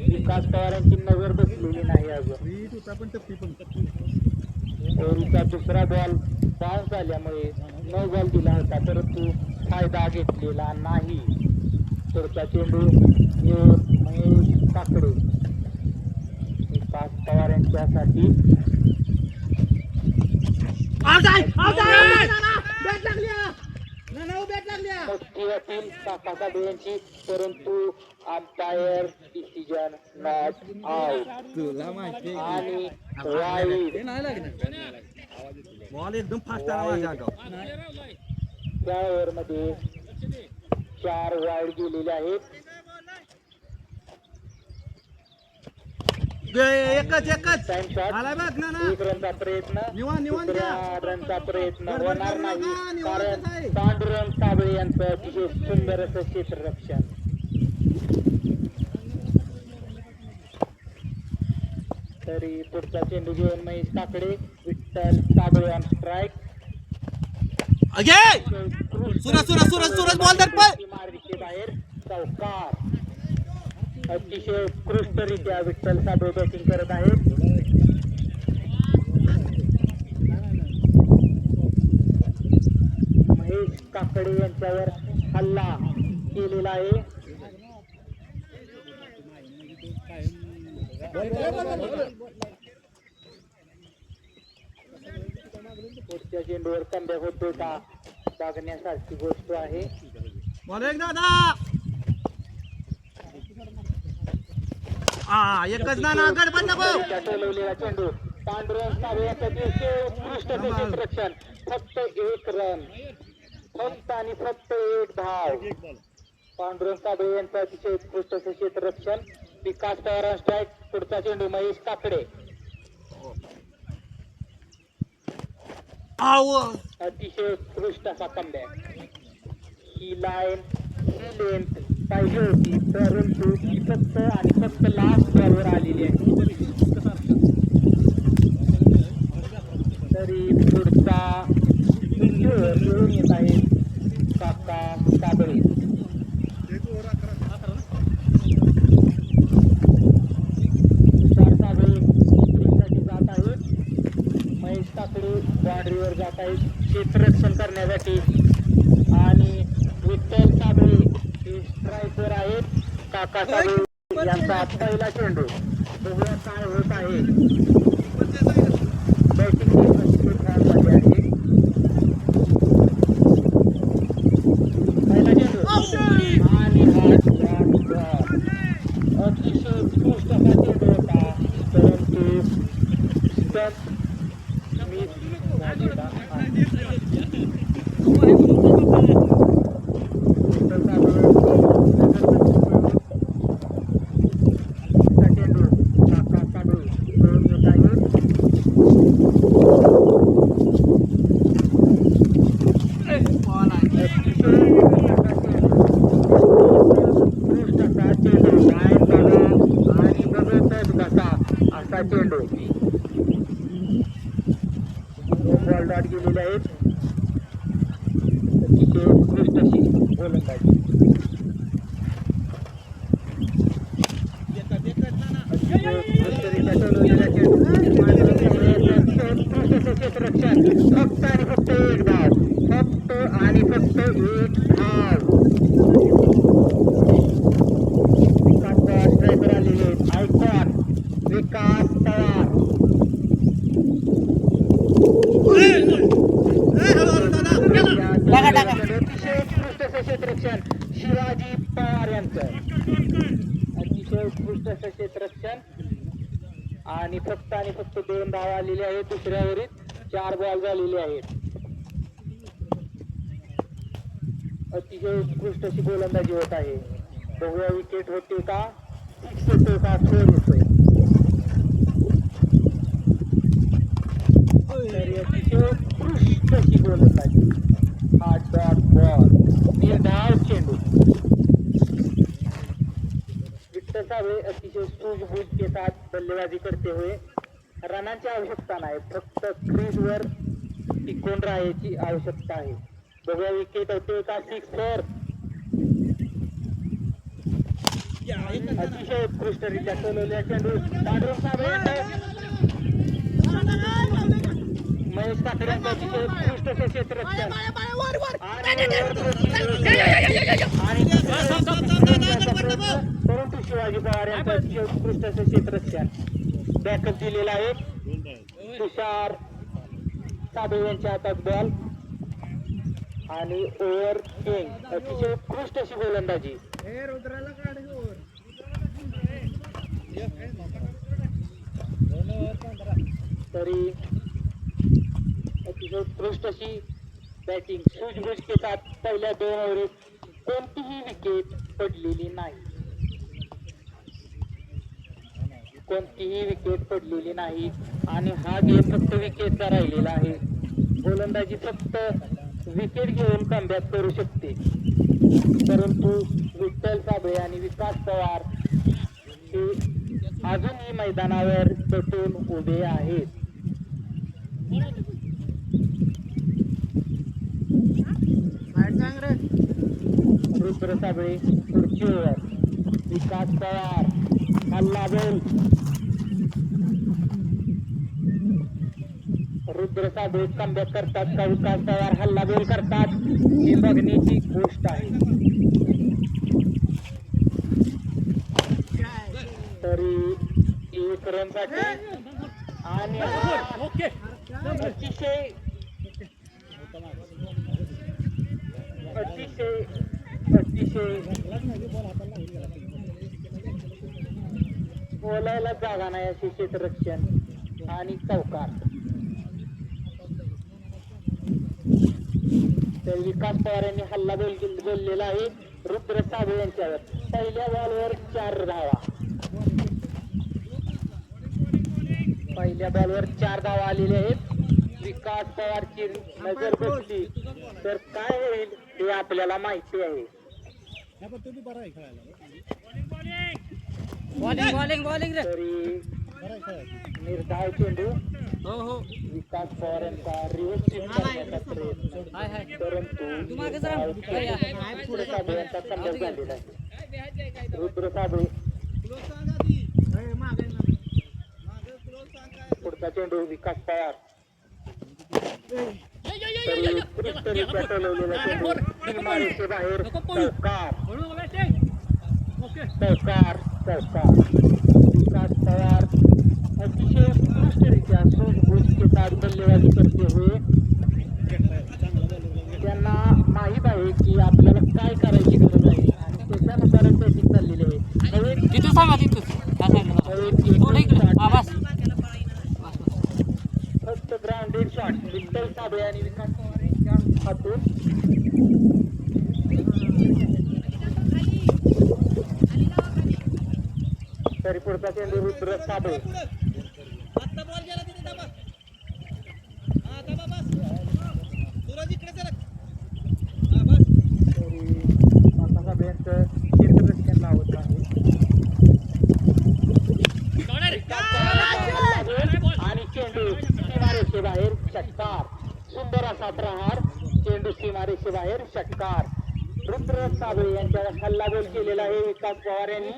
विकास पवार यांची नजर बसलेली नाही अजून. ओव्हरीचा दुसरा बॉल बाउन्स झाल्यामुळे 9 बॉल दिला होता परंतु फायदा घेतलेला नाही. पुढचा चेंडू महेश काकडे विकास पवार यांच्यासाठी. मोठी काकासाहेब यांची परंतु अंपायर डिसिजन नॉट आउट आणि वाईड. बॉल एकदम फास्ट आला माझ्या गाव. त्या ओव्हरमध्ये 4 वाईड गेलेले आहेत. एकच टाइम शॉट. आलाय बघ ना 1 रनचा प्रयत्न. निवांत दुसऱ्या रनचा प्रयत्न होणार नाही निवांत कारण आहे. पांडुरंग साबळे यांचं अतिशय सुंदर असं क्षेत्ररक्षण. तरी पुढचा चेंडू घेऊन Mahesh Kakade. Vitthal Sable on strike. Suraj ball धर पण. मार्गिके बाहेर चौकार. अतिशय उत्कृष्टरित्या विठ्ठल साबळे बॅटिंग करत आहेत. महेश काकडे यांच्यावर हल्ला केलेला आहे. पुढच्या चेंडूवर कमबॅक होतो का बघण्यासारखी गोष्ट आहे. बॉल एक दादा एकच ना गडबड नको. टोलवलेला चेंडू पांडुरंग साबळे यांचा उत्कृष्ट क्षेत्ररक्षण. फक्त 1 रन, फक्त आणि फक्त 1 धाव. पांडुरंग साबळे यांचं अतिशय उत्कृष्ट क्षेत्ररक्षण. विकास पवार स्ट्राईक. पुढचा चेंडू महेश काकडे. अतिशय उत्कृष्ट असा कमबॅक. ही लाईन ही लेंथ पाहिजे होती परंतु फक्त आणि फक्त लास्ट बॉलवर आलेली आहे. तरी पुढचा मिळून येत आहे काका काबळे. तुषार काबळे विक्रीसाठी जात आहेत. महेश काकडे बाउंड्रीवर जात आहेत क्षेत्ररक्षण करण्यासाठी आणि विठ्ठल साबळे हे स्ट्राईकवर आहेत. काका साबळे यांचा पहिला चेंडू. बघूया काय होत आहे. बॅटिंग फॉर्ममध्ये आहे. पहिला चेंडू आणि अतिशय उत्कृष्ट असा चेंडू होता परंतु स्टंप मिस झालेला आहे. चेंडू बॉल डॉट गेलेले आहेत. अतिशय उत्कृष्ट अशी गोलंदाजी. क्षेत्ररक्षण. फक्त आणि फक्त 1 धाव. फक्त आणि फक्त 1 धाव. विकास पवार स्ट्रायकर आलेले आहेत. आयकॉन विकास पवार. अतिशय उत्कृष्ट क्षेत्ररक्षण शिवाजी पवार यांचं. अतिशय उत्कृष्ट क्षेत्ररक्षण आणि फक्त 2 धाव आलेले आहेत. दुसऱ्या ओव्हरीत 4 बॉल झालेले आहेत. अतिशय उत्कृष्ट अशी गोलंदाजी होत आहे. बघूया विकेट होते का, फिक्स होते का, स्कोर होतोय. अतिशय उत्कृष्ट अशी गोलंदाजी. हा डॉट बॉल निर्धाव चेंडू. विठ्ठल साबळे अतिशय सूझबूझ के साथ बल्लेबाजी करते हुए. रनांची आवश्यकता नाही, फक्त क्रीजवर टिकून राहायची आवश्यकता आहे. बघूया विकेट होते का, 6-4. अतिशय उत्कृष्टरित्या सोलवल्या चेंडू. पांडुरंग साबळे महेश काकडे यांचं अतिशय उत्कृष्ट क्षेत्ररक्षण परंतु शिवाजी पवार यांचं अतिशय उत्कृष्ट क्षेत्ररक्षण. बॅकअप दिलेला आहे. तुषार साबळे यांच्या हातात बॉल आणि ओव्हर किंग. अतिशय उत्कृष्ट अशी गोलंदाजी. तरी अतिशय उत्कृष्ट अशी बॅटिंग. सूझबूझ के साथ पहिल्या 2 ओव्हरीत कोणतीही विकेट पडलेली नाही. कोणतीही विकेट पडलेली नाही आणि हा गेम फक्त विकेटचा राहिलेला आहे. गोलंदाजी फक्त विकेट घेऊन कमबॅक करू शकते परंतु विठ्ठल साबळे आणि विकास पवार हे अजूनही मैदानावर तटून उभे आहेत. रुद्र साबळे खुर्चीवर. विकास पवार हल्ला बोल. रुद्र साबळे कमबॅक करतात का विकास पवार हल्ला बोल करतात ही बघण्याची गोष्ट आहे. तरी 1 रनसाठी आणि अतिशय अतिशय अतिशय बोलायला जागा नाही असे क्षेत्ररक्षण आणि चौकार. तर विकास पवार यांनी हल्ला बोललेला आहे रुद्र साबळे यांच्यावर. पहिल्या बॉलवर 4 धावा, पहिल्या बॉलवर 4 धावा आलेल्या आहेत. विकास पवारची नजर बसली तर काय होईल हे आपल्याला माहिती आहे. तरी निर्धाव चेंडू विकास पवार यांचा रिव्हर्स स्विंग करण्याचा प्रयत्न, परंतु रुद्र साबळे यांचा कमबॅक झालेला आहे. रुद्र साबळे पुढचा चेंडू विकास पवार. बाहेर चौकार चौकार चौकार. विकास पवार अतिशय उत्कृष्टरित्या सूझबूझ के साथ बल्लेबाजी करते हुए त्यांना माहीत आहे की आपल्याला काय करायची गरज आहे आणि त्याच्यानुसारच बॅटिंग चाललेली आहे. फक्त ग्राउंडेड शॉट विठ्ठल साबळे आणि विकास पवार यांच्या हातून. तरी पुढचा चेंडू रुद्र साबळे. साबळ्यांचं क्षेत्ररक्षण लावत आहे आणि चेंडू सीमारेषेबाहेर षटकार. सुंदर असा प्रहार, चेंडू सीमारेषेबाहेर षटकार. रुद्र साबळे यांच्यावर हल्लाबोल केलेला आहे विकास पवार यांनी.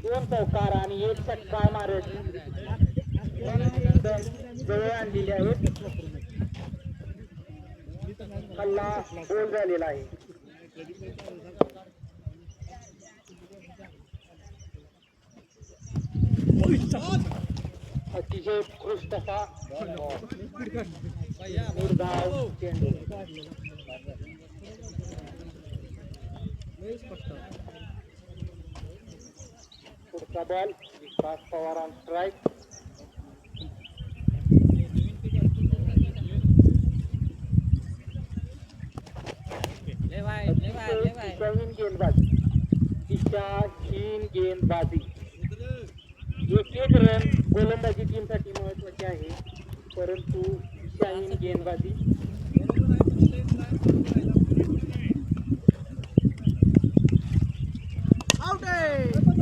2 चौकार आणि 1 षटकार मारत जवळ आणलेले आहेत. हल्ला बोल झालेला आहे. अतिशय उत्कृष्ट असा निर्धाव चेंडू. पुढचा ball Vikas Pawar on strike. दिशाहीन गेंदबाजी. 1-1 रन गोलंदाजी टीमसाठी महत्वाचे आहे, परंतु दिशाहीन गेंदबाजी.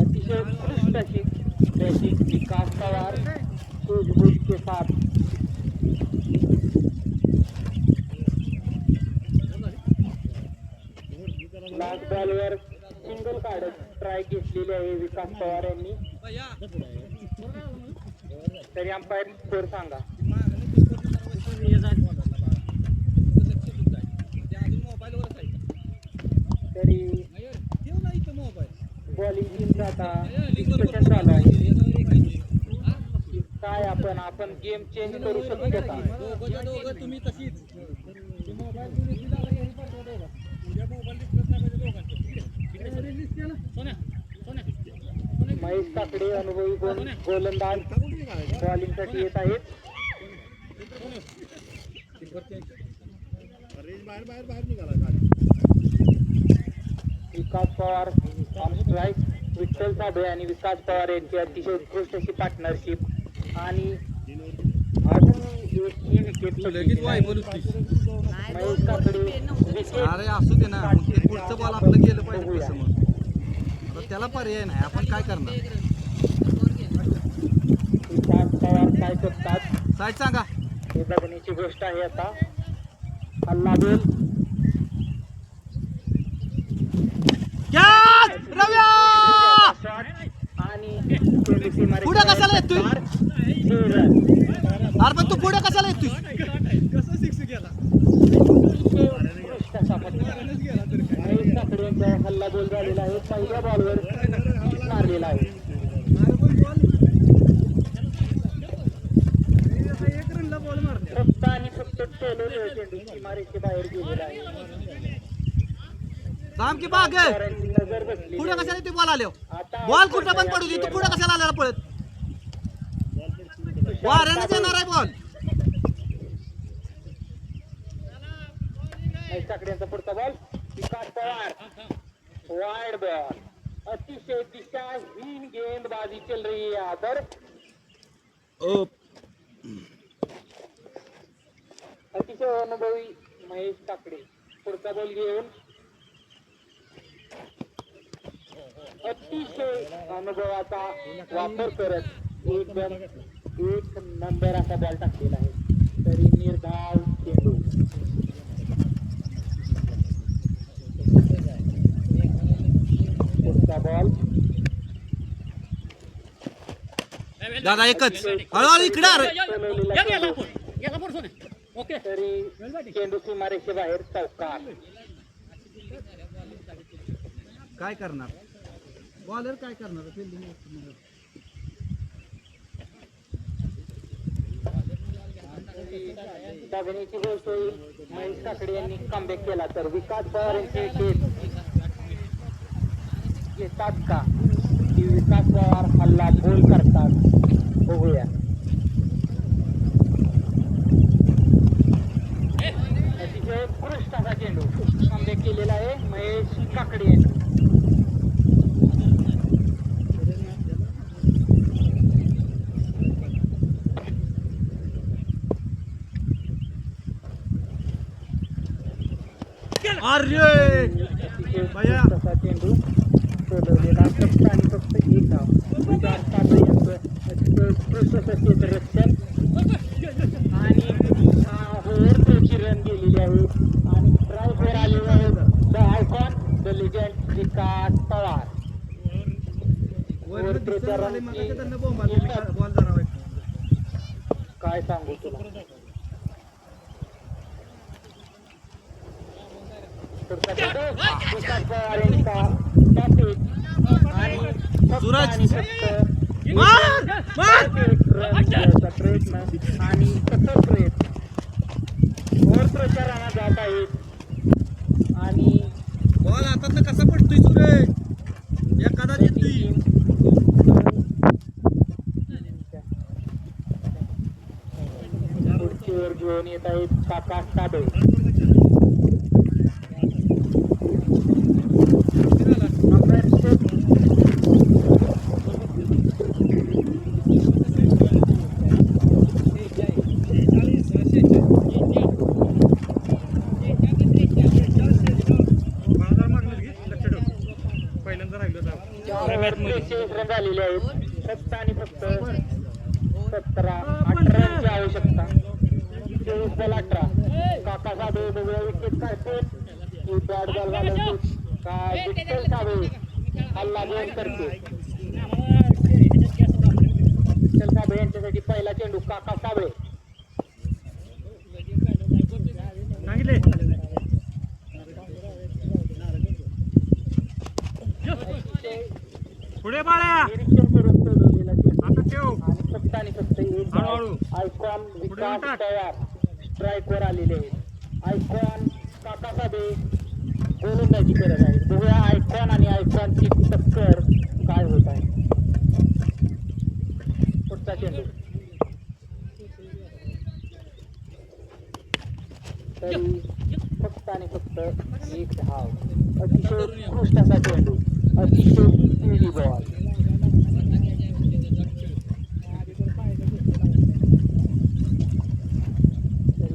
अतिशय उत्कृष्ट अशी बॅटिंग विकास पवार सूझबूझ के साथ. लास्ट बॉलवर सिंगल काढत स्ट्राईक घेतलेली आहे विकास पवार यांनी. तरी अंपायर स्कोर सांगा. तरी बॉलिंग टीमचा आता डिस्कशन चालू आहे. काय आपण गेम चेंज करू शकतो का? महेश काकडे अनुभवी गोलंदाज बॉलिंगसाठी येत आहेत. विकास पवार ऑन स्ट्राईक. विठ्ठल साबळे आणि विकास पवार यांची अतिशय उत्कृष्ट अशी पार्टनरशिप. आणि अजून ही विकेट महेश काकडे. अरे असू दे ना, पुढचं बॉल आपलं गेलं पाहिजे. त्याला पर्याय नाही, आपण काय करणार. विकास पवार काय करतात साईड सांगा हे बघण्याची गोष्ट आहे. आता हल्ला बोल आणि पुढे कशाला येतोय? अरे पण तू पुढे कशाला येतोय? हल्ला बोल झालेला आहे. पहिल्या बॉलवर मारलेला आहे. फक्त आणि फक्त चेंडू सीमारेषे बाहेर गेलेला आहे. थांब की बाग कर्णधारांची नजर बसली. पुढे कशाला ते बॉल आले आता बॉल कुठं पण पडू दे तू पुढे कशाला आलेला पळत वाऱ्यानेच येणार आहे बॉल टाकड्यांचा पुढचा बॉल विकास पवार वाइड बॉल. अतिशय दिशाहीन गेंदबाजी चल रही है यहाँ पर. अतिशय अनुभवी महेश काकडे पुढचा बॉल घेऊन अतिशय अनुभवाचा वापर करत एक नंबर असा बॉल टाकलेला आहे. तरी निर्धाव चेंडू. पुढचा बॉल दादा एकच हळूहळू इकडे ओके तरी चेंडू सीमारेषे बाहेर चौकार. काय करणार बॉलर काय करणार फिल्डिंग दागणीची गोष्ट महेश काकडे यांनी कमबॅक केला तर विकास पवार यांचे खेळ येतात का की विकास पवार हल्ला बोल करतात बघूया. अतिशय उत्कृष्ट असा चेंडू कमबॅक केलेला आहे महेश काकडे यांनी. अरे भैया तसा चेंडू सोडवलेला फक्त आणि फक्त एक धाव. विकास काकडे यांचं अतिशय उत्कृष्ट असं क्षेत्ररक्षण आणि ओव्हरथ्रोची रन गेलेली आहे आणि स्ट्राईकवर आलेले आहेत the icon the legend Vikas Pawar. ओव्हरथ्रोच्या रनची बॉल धरावा काय सांगू तुला. विकास पवार यांचा टॉपिक आणि सूरज. प्रयत्न आणि सतत प्रयत्न ओव्हरथ्रोच्या राणा जात आहेत आणि बॉल हातातनं कसा पडतोय सुरेश एखादा देतोय पुढची वर घेऊन येत आहेत काका साबळे. रन झालेले आहेत फक्त आणि फक्त 17-18 रनची आवश्यकता. 24 बॉल 18. काका साबळे बघूया विकेट काढते की बॅट बॉल घालवते काय विठ्ठल साबळे हल्ला गोल करते. विठ्ठल साबळे यांच्यासाठी पहिला चेंडू काका साबळे. सांगितले पुढे बाळ्या निरीक्षण करून सोडवलेला चेंडू आता ठेव आणि फक्त आणि फक्त एक हळूहळू. आयकॉन विकास पवार स्ट्राईकवर आलेले आहेत. आयकॉन काका साबळे गोलंदाजी करत आहेत. बघूया आयकॉन आणि आयकॉनची टक्कर काय होत आहे. पुढचा चेंडू तरी फक्त आणि फक्त एक धाव. अतिशय उत्कृष्ट असा चेंडू अतिशय स्पीडी बॉल.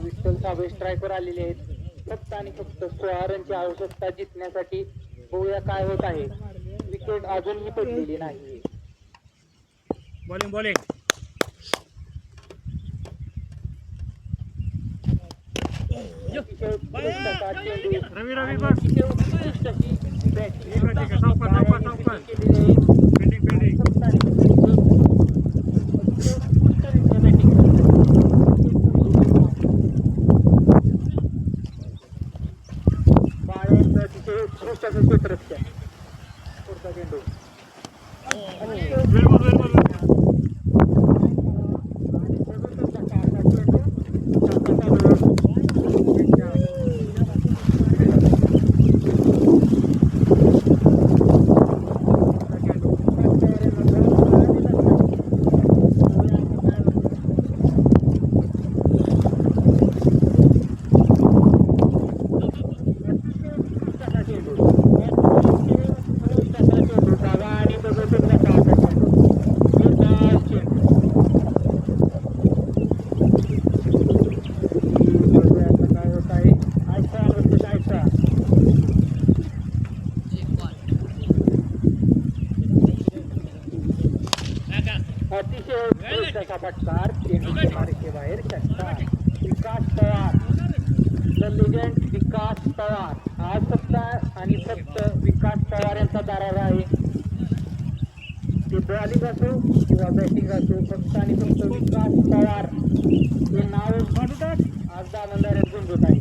विठ्ठल साबळे स्ट्राईकवर आलेले आहेत फक्त आणि फक्त 16 रनची आवश्यकता जिंकण्यासाठी. बघूया काय होत आहे. विकेट अजूनही पडलेली नाही. बॉलिंग बॉलिंग अतिशय उत्कृष्ट असा चेंडू रवी रवी आणि बघ अतिशय उत्कृष्ट अशी बॅटिंग ठीक आहे सावकाश केलेली आहे. फिल्डिंग फिल्डिंग फक्त आणि फक्त अतिशय उत्कृष्टरित्या बॅटिंग बाळ्यांचं अतिशय उत्कृष्ट असं क्षेत्ररक्षण. पुढचा चेंडू वेल बॉल अतिशय उत्कृष्ट असा फटकार चेंडूच्या मार्केबाहेर षटकार. विकास पवार, द लेजंड विकास पवार. आज फक्त आणि फक्त विकास पवार यांचा दरारा आहे. ते बॉलिंग असो किंवा बॅटिंग असो, फक्त आणि फक्त विकास पवार हे नाव आज दामनदारात गुंजत आहे.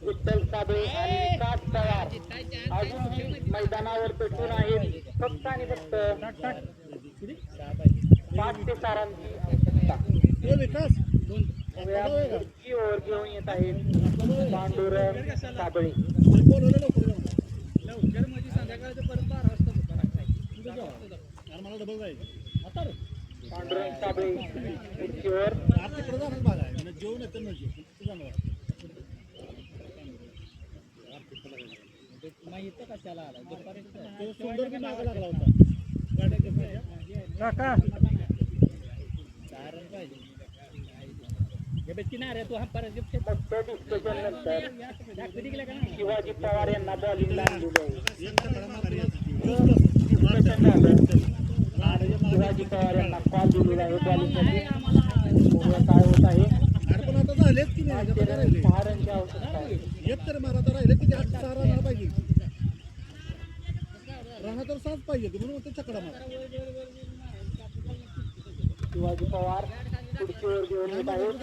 विठ्ठल साबळे आणि विकास पवार अजूनही मैदानावर पेटून आहेत. फक्त आणि फक्त 5 ते 6 रनची आवश्यकता. पुढची ओव्हर घेऊन येत आहेत पांडुरंग साबळे. पांडुरंग साबळे पुढची ओव्हर. काका मोठ्या डिस्कशन नंतर शिवाजी पवार यांना बॉलिंग आणलेली आहे. डिस्कशन झालं आणि शिवाजी पवार यांना कॉल दिलेला आहे बॉलिंगसाठी. काय होत आहे 6 रनची आवश्यकता आहे. शिवाजी पवार पुढची ओव्हर घेऊन येत आहेत.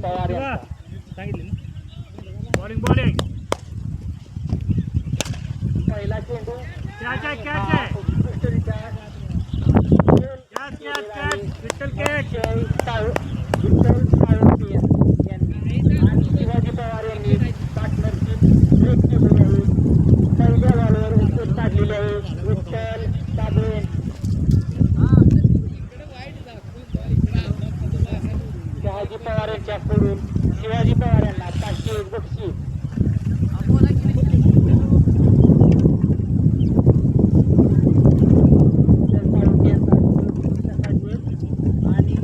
पवार यांचा सांगितले बॉलिंग बॉलिंग पहिला चेंडू कॅच आहे कॅच आहे उत्कृष्टरित्या catch catch catch Vitthal catch. Vitthal Salunkhe यांनी आणि शिवाजी पवार यांनी पार्टनरशिप ब्रेक केलेली आहे. पहिल्या बॉलवर विकेट काढलेली आहे विठ्ठल साबळे. शहाजी पवार यांच्याकडून शिवाजी पवार यांना 501 बक्षीस. आणि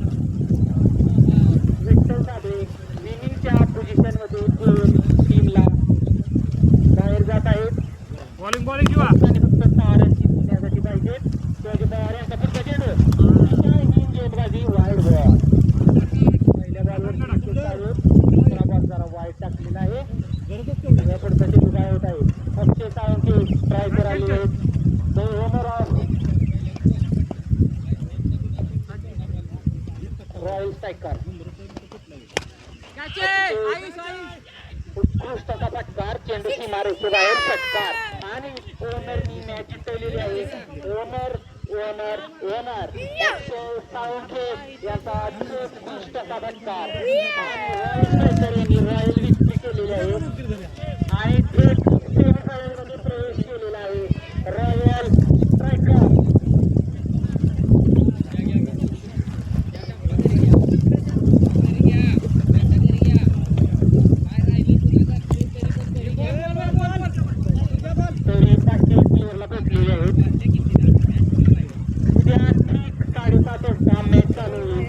विठ्ठल साबळे विनिंगच्या पोझिशनमध्ये टीमला बाहेर जात आहेत. बॉलिंग बॉलिंग किंवा आणि फक्त 6 रनची त्यासाठी पाहिजे. शिवाजी पवार यांचा फक्त चेंडू गेंदबाजी वाईड बॉल. पहिल्या बॉलवर दुसरा बॉल जरा वाईड टाकलेला आहे. पुढचा चेंडू काय होत आहे. अक्षय साळुंखे ट्राय करायला आहेत. रॉयल स्ट्रायकर उत्कृष्ट असा फटकार. चेंडू सीमारेषे बाहेर फटकार आणि ओनरनी मॅच जिंकवलेली आहे. ओनर साळुंखे यांचा उत्कृष्ट असा फटकार आणि रॉयल स्ट्रायकर यांनी रॉयल विक्ट्री केलेली आहे आणि थेट सेमीफायनलमध्ये प्रवेश केलेला आहे. रॉयल स्ट्रायकर तरी 5 प्लेअरला भेटलेले आहेत. उद्या ठीक 7:30 वाजता मॅच चालू होईल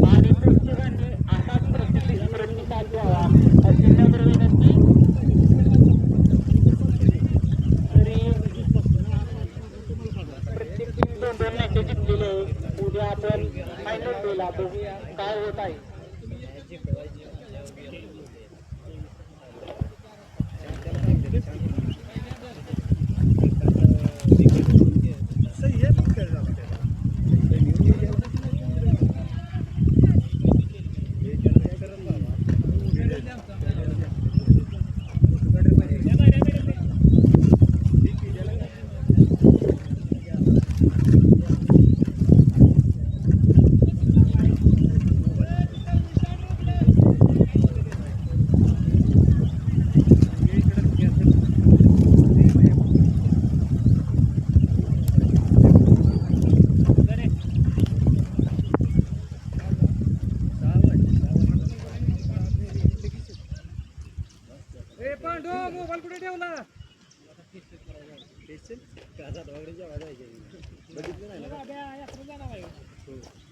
आणि प्रेक्षकांनी असाच प्रतिसाद द्यावा अशी नम्र विनंती. तरी प्रत्येक टीम 2-2 मॅचेस जिंकलेले आहे. उद्या आपण फायनल डेला बघूया काय होत आहे. बाब्या यात्रा जाणार आहे